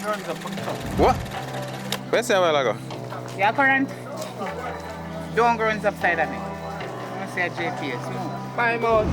runs up. What? Where's the while ago? Yeah, current. Don't runs upside of me. I'm gonna say a JPS. No. My mouth.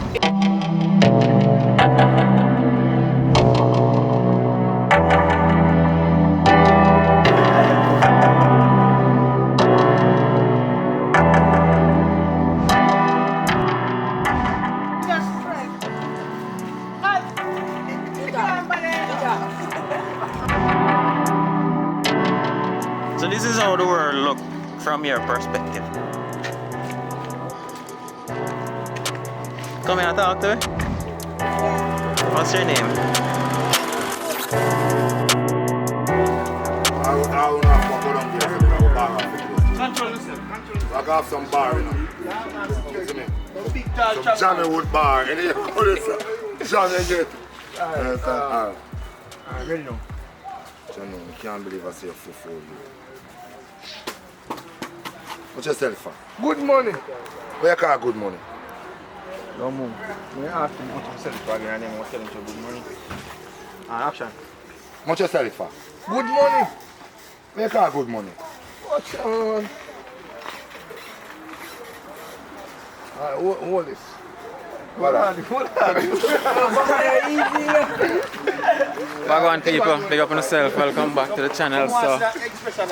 So this is how the world look from your perspective. Come here and talk to me. What's your name? Control yourself. I got some bar, you know. Some Johnny Wood bar. And you call it Johnny get. I'm ready now. Johnny, I can't believe I say a for you. What's your self for? Good money. Where you call good money? No move. When you ask him what to sell it for again, and then I tell him to good money. Action. What you sell it for? Good money. Where you call good money? Watch on. Alright, hold this. What Hold on. Wagwan people, big up on yourself, welcome back to the channel. So,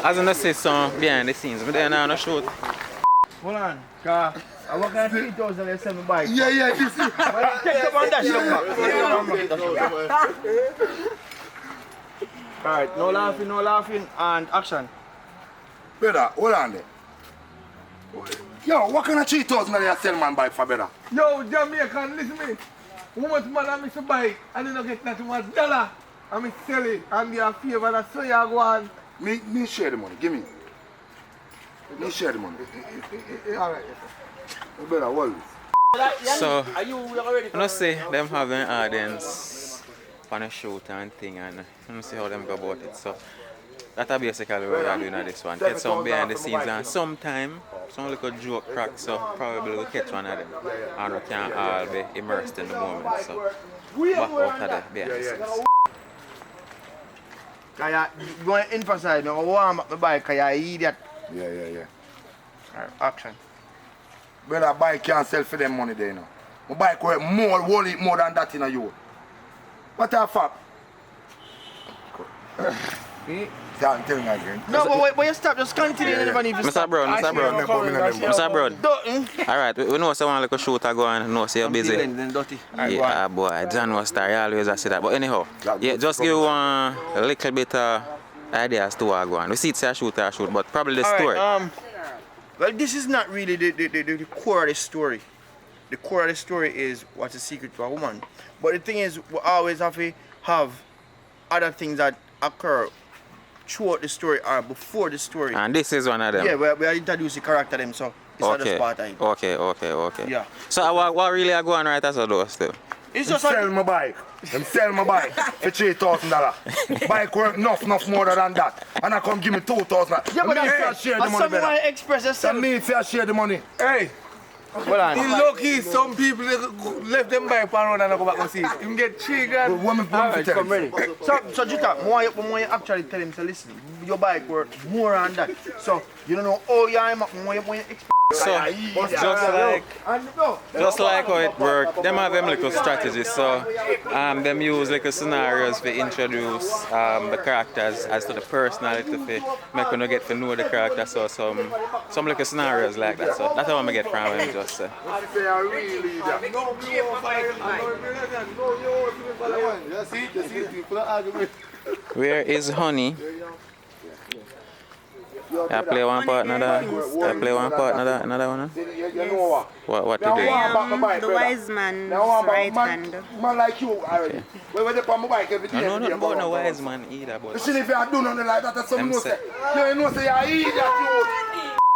as you see some behind the scenes, we're there now on a shoot. Hold on. Cause I work on 3,000 and sell my bike. Yeah, this is. Take the man dash them back. Alright, no laughing, and action. Brother, hold on there. Yo, what kind of 3,000 that you sell man bike for, brother? Yo, Jamaican, listen to me. Woman's man I miss a bike and they don't get that $1. I miss sell it and they are favor and so you go on. Me share the money, give me. Me share the money. Alright. Brother, hold this. So, you know, see them having an audience on a shoot and thing, and you see how them go about it. So, that's basically what we are doing at this one. Get some behind the scenes and sometime, some little joke crack, so probably we'll catch one of them. And we can all be immersed in the moment. So, back out of the behind the scenes. Because you want to emphasize, you warm up my bike because you're an idiot. Yeah. Alright, action. Brother, bike can't sell for them money there, you know. My bike worth more than that in a year. What the fuck? Tell me again. No, but you stop, just continue. You never need to Mr. stop. Brown. Mr. Brown. Alright, we know someone like a shooter go and know say you're busy. Yeah, boy, John was star, you always say that. But anyhow, yeah, just give one a little bit of ideas to what go on. We see it's a shoot, but probably the story. Well, this is not really the core of the story. The core of the story is what's the secret to a woman. But the thing is, we always have to have other things that occur throughout the story or before the story. And this is one of them. Yeah, we are introducing the character them, so it's not just part of it. Okay. Yeah. So what really are going right as a door still? It's Them just like sell my bike. Them sell my bike for $3,000. Bike worth enough more than that. And I come give me $2,000. yeah, but I share the money, someone brother. express That yourself. means I share the money. Hey, Hold on. in lucky some people left them bike for road and go back and see it. You can get $3,000. Woman, Alright, come ready. So Jita, more you actually tell him to listen. Your bike worth more than that. So you don't know how you express. So, just like how it works, them have them little strategies. So, them use like scenarios to introduce the characters as to the personality to make you get to know the character. So, some little scenarios like that. So, that's how I get from him. Just say. Where is Honey? I play one part, another one. What you doing? The wise man's right hand. Man like you already. Where they put my bike every day. I know nothing about no wise man either, but See if you do nothing like that, that's something you say. You know say you idiot.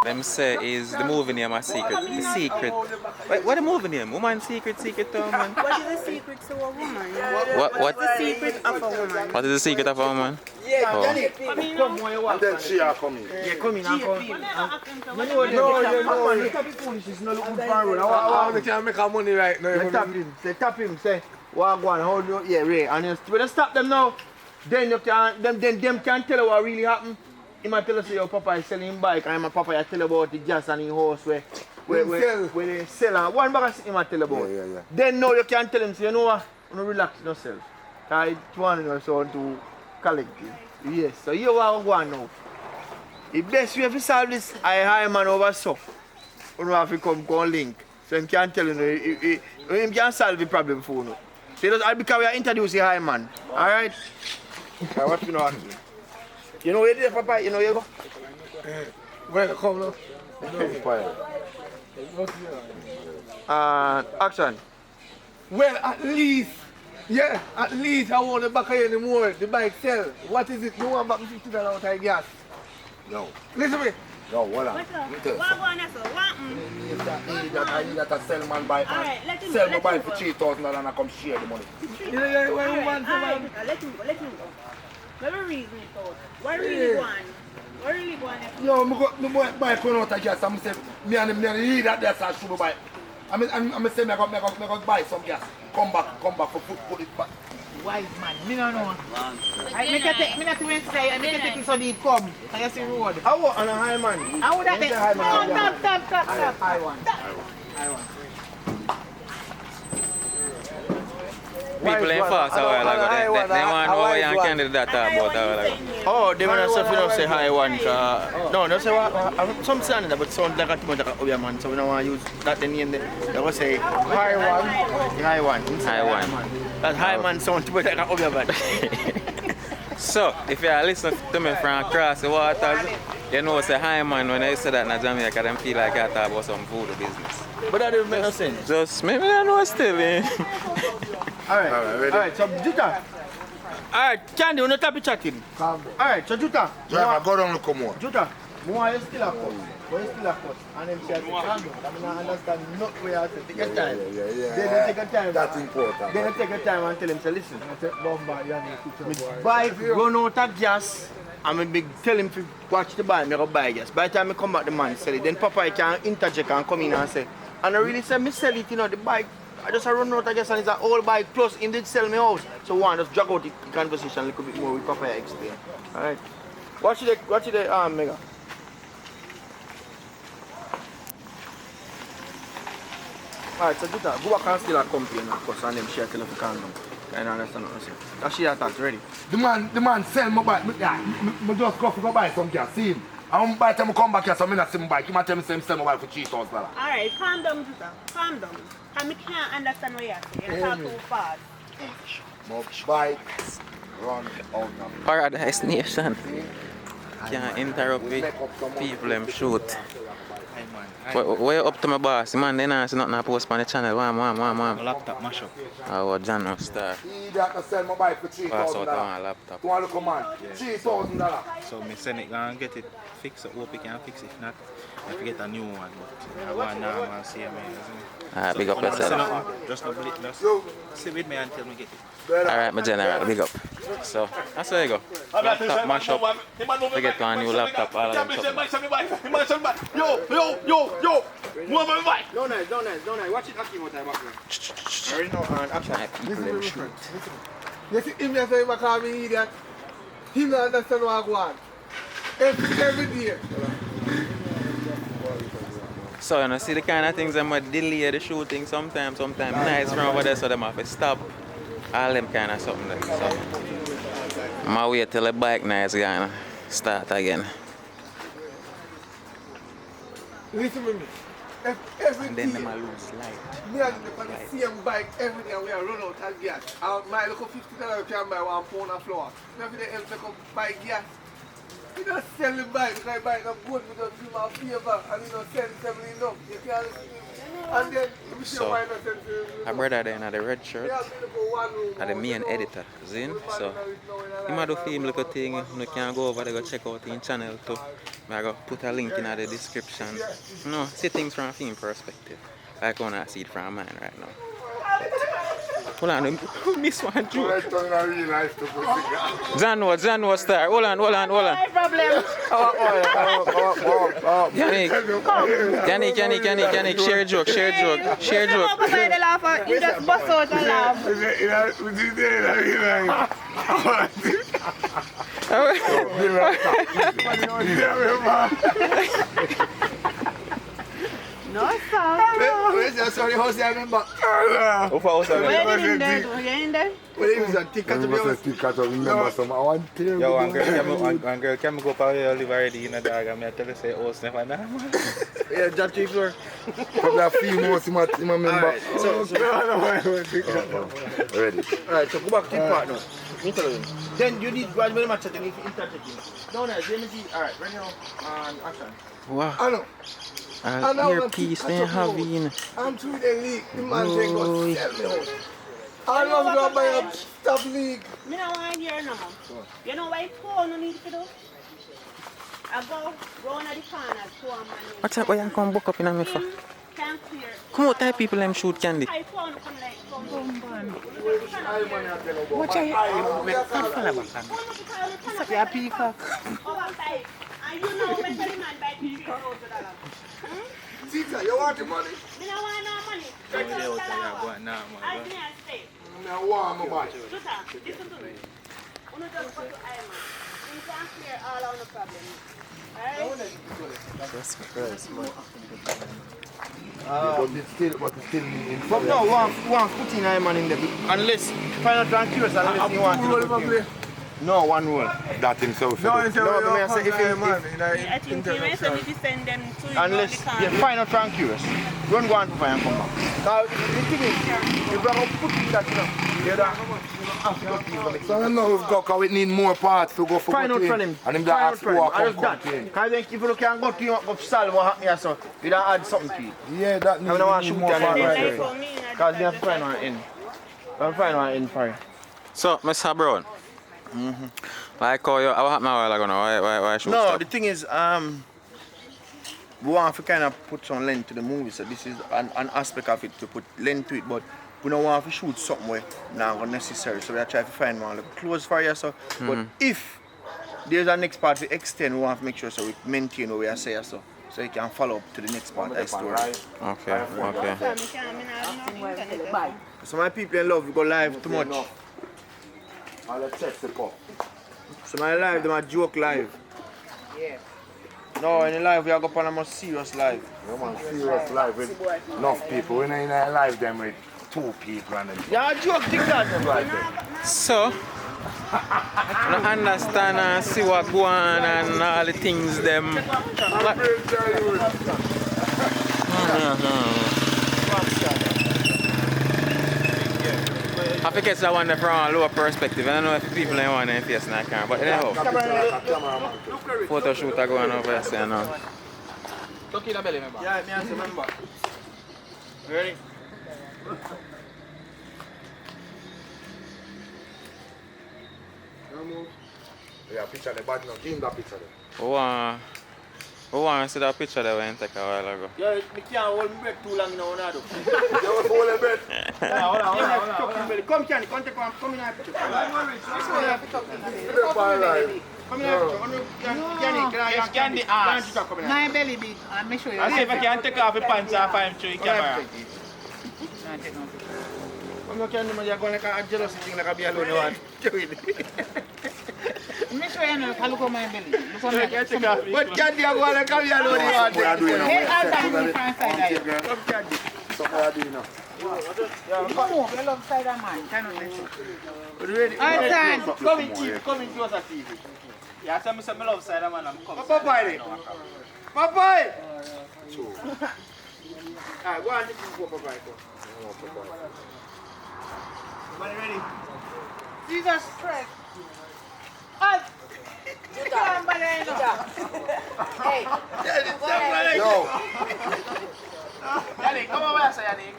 them say is the movie name a secret. The secret. What the movie name? Woman secret to a man. What is the secret to a woman? What The secret of a woman. What is the secret of a woman? Yeah, Johnny. And then she are coming. Yeah, come in. No, tap him foolish. It's not looking for a road. How can make our money right now? Tap him. Say, what go on? How do you? Yeah, Ray. And when you stop them now, then you can them can tell you what really happened. He might tell us your papa is selling him bike and my papa I tell about the gas and his house where they sell and one bag he might tell about. Yeah. Then now you can tell him, say, you know what, you relax yourself. Because it's one or so to collect it. Yes, so you want to go on now. The best way to solve this, I hire man over so. You don't have to come link. So he can tell you, he can solve the problem for you. So because we are introducing high man. Alright? What you know? You know where it is, Papa? You know where you go? Where come now? Action. Well, at least I want the back here anymore. The bike sell. What is it? You want back $50 out of gas? No. Listen to me. No, hold on. What going on, sir? What? I need that a sell man buy Alright, let him sell go, my let bike him for go. $3,000 and I come share the money. You know where you want Alright, someone? let him go. Let me reason it out. What really going? What really going on? Yo, my bike run out of gas. I'm saying, me and need that gas and should buy. I'm saying, I got buy some gas. Come back for put it back. Wise man, me no know. Me not even say, I can take it so deep come. I just see road. I want on a high man. I would have taken. Stop. High one. People ain't fast a while ago. They want to know what young candidate that talk about a while ago. Oh, they want to say, you know, say high one. No, don't say what. Some sound that, but sound like a too much like a man. So we don't want to use that the name. They will say high one. High one. High one. That high man sound too much like a man. So, if you listen to me from across the waters, you know it's a high man when I say that in Jamaica, them feel like I talk about some voodoo business. But that doesn't make no sense. Just maybe I know still, eh? Alright, so Juta. Alright, Candy, we're not happy chatting. Alright, so Juta. Driver, go down and come on. Juta, more you still a cut. But you still a cut. And them say, I don't understand not where I say. Take your time. Yeah. Then take your time. That's important. Then take your time and tell him, say, listen. Bike run out of gas. I'm going to tell him to watch the bike, I'm going to buy gas. By the time I come back, the man sell it. Then Papa can interject and come in and say, and I really say, me sell it, you know, the bike. I just run out of gas and it's an old bike. Plus, him did sell me house. So one, just drag out the conversation a little bit more with Papa explain. Alright. Watch the Mega. Alright, so Juta, go back and steal a complaint of course and them share tell if you can come. I don't understand what I'm saying. That she attacked ready. The man sell my bike. I just go to buy some gas. See him. And by the time I come back here, so I not see my bike. He might tell me sell my bike for $3,000. Alright, calm down, Juta. Calm down. I can't understand what you're saying. You talk too fast. My bike run out now. Paradise Nation. Can't interrupt with people and shoot. Where up to my boss? Man, they not see nothing I post on the channel. One. Laptop mash up. Oh, John no star. He that sell my bike for Pass out $3,000. on laptop. You want to come on? $3,000. So me send it and get it fixed. Hope we can fix it. If not, I have to get a new one. But I want now and see me. Big up yourself. Just sit with me until me get it. Alright, my general, big up. So, that's where you go. Laptop mash up. We get one new laptop, all of them something. Yo! Move my bike! Don't nice. Watch it Aki more time back there. Already know and action. People them shoot. You see him just say him call me idiot. He don't understand what I want. Every day. So, you know, see the kind of things that might delay the shooting sometimes nice from over there, so them have to stop. All them kind of something like so. I'm wait till the bike nice gonna start again. Listen to me. Every And then day, them a lose light. me and the same bike every day we are run out of gas. My look $50 you can buy 1 pound of flour. Every day else come buy gas. You don't sell the bike because the bike not good. We just do my favor and you don't sell something enough. You can't. And then you So, why not sell a brother there in the red shirt, and the main editor, Zin. So, he might do film little thing. You can go over there, go check out his channel too. I go put a link in the description. You know, see things from a film perspective. I can't see it from mine right now. Hold on, miss one joke. John was star. Hold on. No problem. Yannick, share a joke. Come over by the laugh. You just bust out a laugh. No, sir. Where's the sorry house I remember? How far was that? Where did in there? Were you in there? Well, it was a ticket to be honest. Remember some I want to Yo, one girl can go up here live already in the dog and I tell her say house never nah man. Yeah, drop 3 floor. Probably a few more to my member. Alright, so Ready. Alright, so go back to the part now. Me tell you. Then you need when the match you need to interject in. Down there, JMG. Alright, ready now and action. Wow. I know. An earpiece then having. I'm through the league. The man they go sell me out. I love to buy a top league. Me no want hear no more. You know why phone no need to do? I go round at the corner to a man. What's up? Why you come book up in a me for? Him can't clear. Come out, type people them shoot candy. I phone come like come. Watch out. You're a peacock. And you know when the man buy $3,000. Tita, you want the money? Me no want no money. I can't stay. I want my buy. Juta, listen to me. You just go to Iron. You can clear all of the problems. Alright? But it's still in But no, one put in a man in the unless final and curious unless you want to do no, one rule. that himself. No, I say if I think you may say we send them to you. unless you final and curious, don't go on to find and come back. Now the thing is, if you are put in that, you don't So I know we've got, cause we need more parts to go for find out from him. And him that ask who I come just that. in. Because if you look and go to him, go solve what happened here, so you don't add something to it. Yeah, that needs, I don't want to need shoot more that parts. right Like there. for me, Because we have to find one in. We'll find one in for you. So, Mr. Brown. Like how you, what happened a while ago now? Why shoot No, stop? the thing is, we want to kind of put some length to the movie, so this is an aspect of it to put length to it, but we don't want to shoot something where not necessary, so we are trying to find one like close for you. So, but if there's a next part to extend, we want to make sure so we maintain what we are saying, so you can follow up to the next part of the story. Okay. So my people in love, we go live too much. I'll check the cup. So my live, they might joke live. Yeah. No, in the live we are going on a more serious live. You want serious live with enough people. We're not in a live them with 2 people and then. Yeah, joke think that. So, I understand and see what go on and all the things them. Like, I think it's that one from a lower perspective. I don't know if people ain't want to face in that camera, but anyhow. Photo shoot are going over here, you know. Tuck in the belly, remember? Yeah, me and remember. Ready? Yeah, picture the bad now. Give him that picture there. Who want to see that picture that we took a while ago? Yeah, me can't hold my breath too long now, Nado. You want to hold a bit? Hold on. Come, Kenny, come take one. Come in here, picture. Come in here, picture. Come in here, picture. Candy ass. My belly big. I'll make sure you. I see if I can take off the pants and find through the camera. I'm not kidding, you're going like a jealousy thing like a be alone. Make sure you know. I look at my belly. Look at my belly. But Candy, I'm going like a be alone. Hey, I'll down the front side. Come, Candy. Something I do now. Come on, you love side of man. Cannot listen. Ready? Alright, Come in, TV. Come in closer, TV. Yeah, tell me some love side of man. I'm coming. Papa, Papa. Alright, go on, take you go, Papa. Everybody ready? Jesus Christ. Hey. You can't believe it. Hey. Yo. Yannick, come over here, sir, Yannick.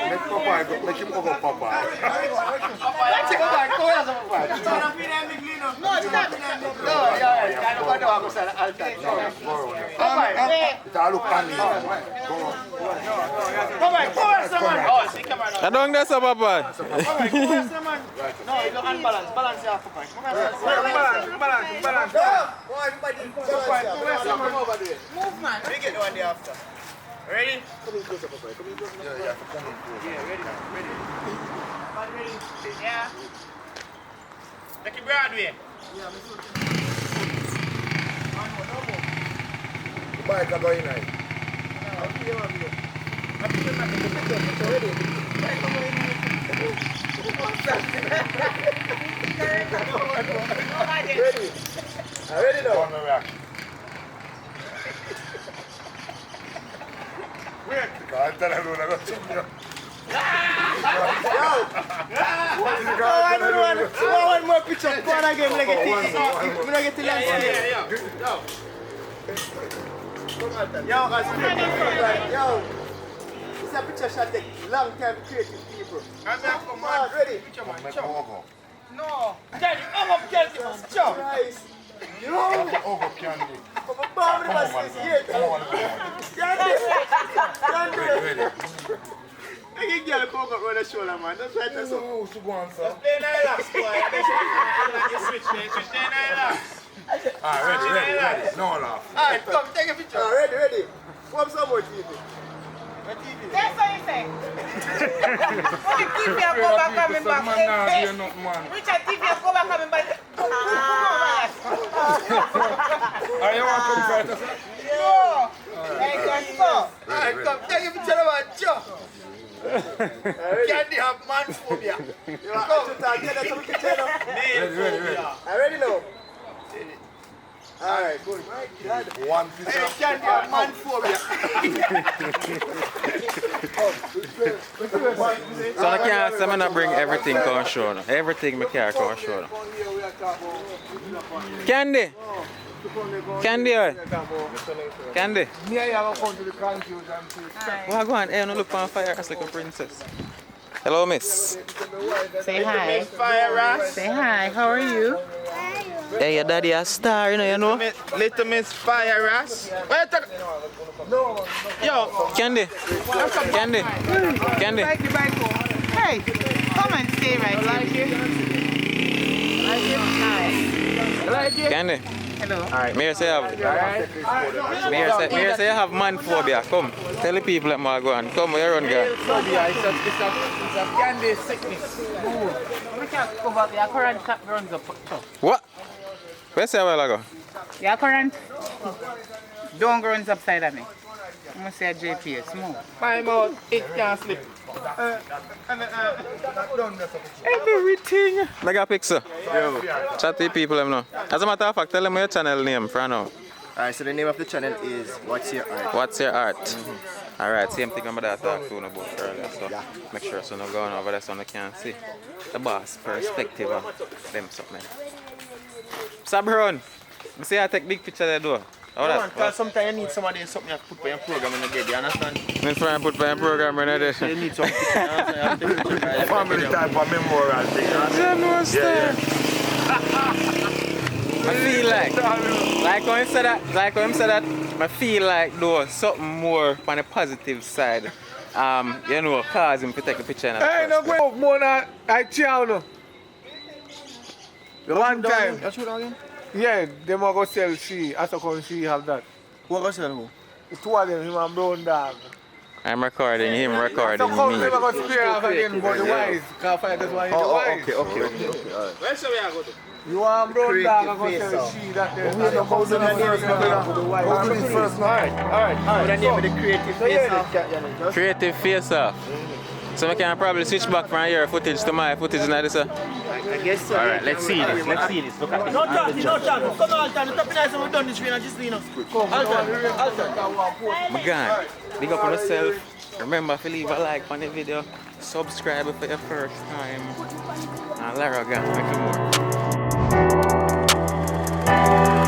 Make Papa go. Make him go Papa. Let's go back. Come here, Papa. No, it's not. No, yeah, I don't want to go to the altar. It all look funny. Come back, someone. Oh, see, come on. I don't guess so, Papa. Come here, someone. No, you don't unbalance. Balance your Papa. Come here, balance. No, everybody. Come here, someone. Move, man. We get the one day after. Ready? Come in closer, Papa. Come in closer. Yeah, come in closer. Yeah, ready. Ready. Yeah. Like a Broadway. The bike are going in. Ready? Ready now? Can't tell everyone I got something. One more picture. One again. When I get to landscape. Yo, this is a picture shot take long time creative people. Come on, ready? No. Daddy, I'm up candy. Nice. Yo. Over candy. Come on, bomb the bus here. Candy. I can get a coke up on the shoulder, man. That's right. That's all. Who's to go on, sir? Play relax, boy. You switch. Ready. No laugh. Alright, come, take a picture. Ready. What's some more TV? What TV? That's what you say. What the TV I go back coming back? Richard TV I go back coming back. Are you want to come first? No. Like so. Alright, come, take a picture of my Joe. Candy have man phobia. Ready now? Alright, good. One picture. Hey, Candy have man phobia. So I can't say I not bring everything come show now. Everything me care come show now. Candy! Candy! Me and you have come to the confused and see. What go on? Hey, no look for a fire like a princess. Hello, miss. Say hi. Fire Ras. Say hi. How are you? Hey, your daddy a star, you know? Little Miss Fire Ras. Wait a Yo, Candy! Candy! Candy! Hey, come and stay right here. Like it? Candy! Hello. Me say you have man phobia. Come, tell the people that I go on. Come, where you run, girl? phobia. It's a candy sickness. We can't go back. Your current cap runs up. What? Where say a while ago? Your current don't runs upside of me. I'm going to say JPS. Move. My mouth, it can't slip. Everything. Like a picture. Yo. Chat to the people them now. As a matter of fact, tell them your channel name for now. Alright, so the name of the channel is What's Your Art? What's your art? Alright, same thing I'm that talk to about earlier. So make sure so no going over there so no can see the boss perspective of them something. Sabron, I say I take big picture there though. Because sometimes you need somebody something to put for your program in the day, you understand? I'm trying to put my program in there. You need some picture. Family type of memorial thing. I feel like when him said that, I feel like though something more on the positive side. You know, cause him to take a picture. Hey, no go more than I chow. One time. That's what again? Yeah, them are going to sell she. As a con she have that. What was that? Who? The two of them, him and brown dog. I'm recording him, recording So come me. never going to spare off again about the wise. Can't find this one in the wise. Okay, alright. Where shall we go to? You want brown dog, I'm going to sell she that there. We're going to do the wise. Alright. The name of the creative face off. Creative face off. So I can probably switch back from your footage to my footage and this. I guess so. Alright, let's see this. Look at No chance. Come on, Alton. The top nice and we've done this train and just lean up. My God, big up on yourself. Remember to leave a like on the video. Subscribe for your first time. And Lara, make you more.